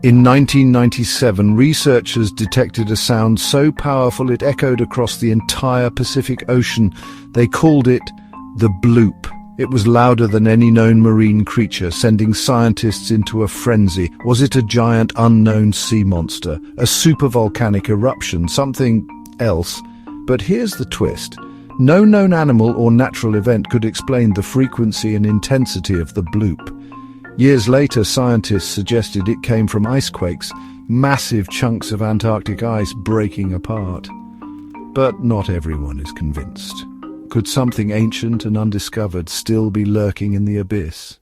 In 1997, researchers detected a sound so powerful it echoed across the entire Pacific Ocean. They called it the bloop. It was louder than any known marine creature, sending scientists into a frenzy. Was it a giant unknown sea monster, a supervolcanic eruption, something else? But here's the twist. No known animal or natural event could explain the frequency and intensity of the bloop. Years later, scientists suggested it came from icequakes, massive chunks of Antarctic ice breaking apart. But not everyone is convinced. Could something ancient and undiscovered still be lurking in the abyss?